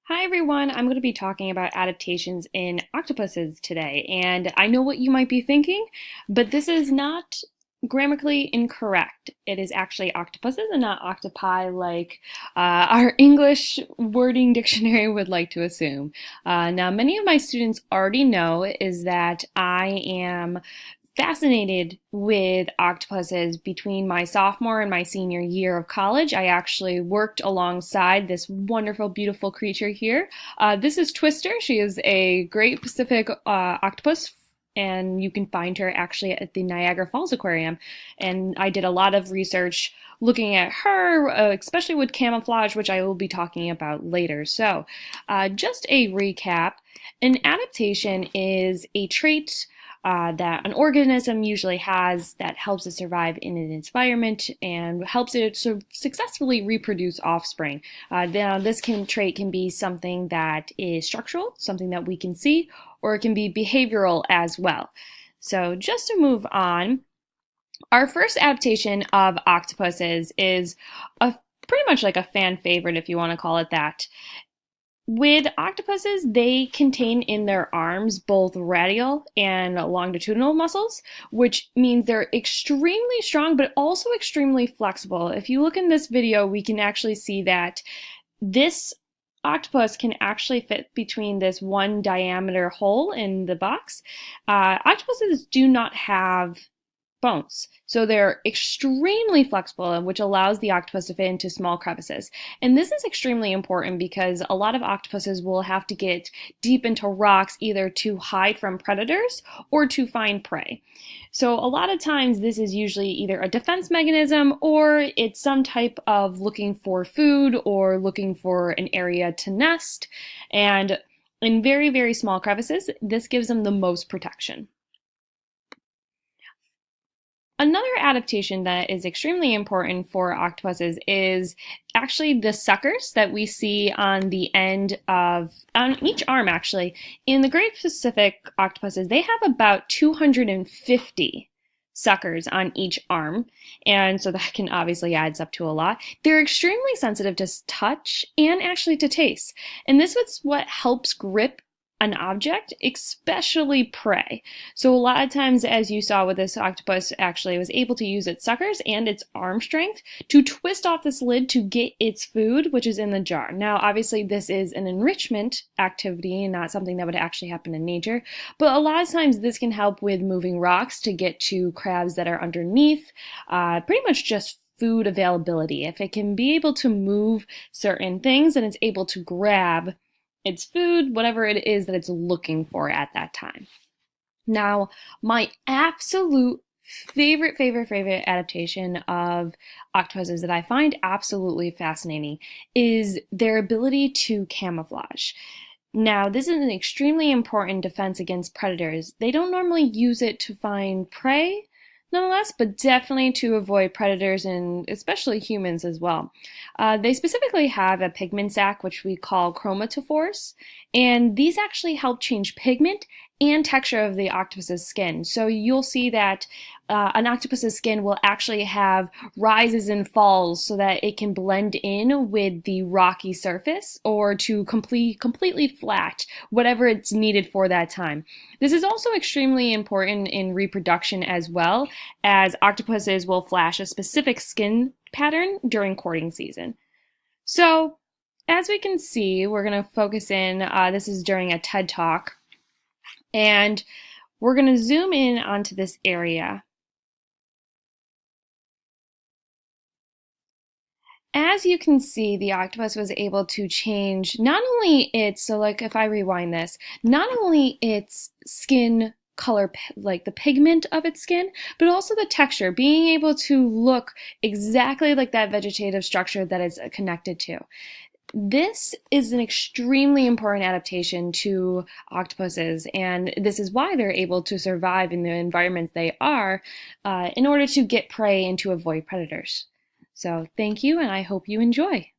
Hi everyone, I'm going to be talking about adaptations in octopuses today, and I know what you might be thinking, but this is not grammatically incorrect. It is actually octopuses and not octopi like our English wording dictionary would like to assume. Now, many of my students already know is that I am fascinated with octopuses between my sophomore and my senior year of college. I actually worked alongside this wonderful, beautiful creature here. This is Twister. She is a Great Pacific octopus, and you can find her actually at the Niagara Falls Aquarium. And I did a lot of research looking at her, especially with camouflage, which I will be talking about later. So, just a recap. An adaptation is a trait that an organism usually has that helps it survive in an environment and helps it successfully reproduce offspring. Now, this trait can be something that is structural, something that we can see, or it can be behavioral as well. So just to move on, our first adaptation of octopuses is pretty much like a fan favorite, if you want to call it that. With octopuses, they contain in their arms both radial and longitudinal muscles, which means they're extremely strong but also extremely flexible. If you look in this video, we can actually see that this octopus can actually fit between this one diameter hole in the box. Octopuses do not have bones. So they're extremely flexible, which allows the octopus to fit into small crevices. And this is extremely important because a lot of octopuses will have to get deep into rocks either to hide from predators or to find prey. So a lot of times this is usually either a defense mechanism or it's some type of looking for food or looking for an area to nest. And in very, very small crevices, this gives them the most protection. Another adaptation that is extremely important for octopuses is actually the suckers that we see on the end of, on each arm actually. In the Great Pacific octopuses, they have about 250 suckers on each arm, and so that can obviously adds up to a lot. They're extremely sensitive to touch and actually to taste, and this is what helps grip an object, especially prey. So a lot of times, as you saw with this octopus, actually was able to use its suckers and its arm strength to twist off this lid to get its food, which is in the jar. Now, obviously, this is an enrichment activity and not something that would actually happen in nature, but a lot of times this can help with moving rocks to get to crabs that are underneath, pretty much just food availability. If it can be able to move certain things and it's able to grab its food, whatever it is that it's looking for at that time. Now, my absolute favorite adaptation of octopuses that I find absolutely fascinating is their ability to camouflage. Now, this is an extremely important defense against predators. They don't normally use it to find prey, nonetheless, but definitely to avoid predators and especially humans as well. They specifically have a pigment sac, which we call chromatophores, and these actually help change pigment and texture of the octopus's skin. So you'll see that an octopus's skin will actually have rises and falls so that it can blend in with the rocky surface or to completely flat, whatever it's needed for that time. This is also extremely important in reproduction as well, as octopuses will flash a specific skin pattern during courting season. So, as we can see, we're going to focus in, this is during a TED Talk, and we're going to zoom in onto this area. As you can see, the octopus was able to change not only its, so like if I rewind this, not only its skin color, like the pigment of its skin, but also the texture, being able to look exactly like that vegetative structure that it's connected to. This is an extremely important adaptation to octopuses, and this is why they're able to survive in the environments they are in order to get prey and to avoid predators. So thank you, and I hope you enjoy.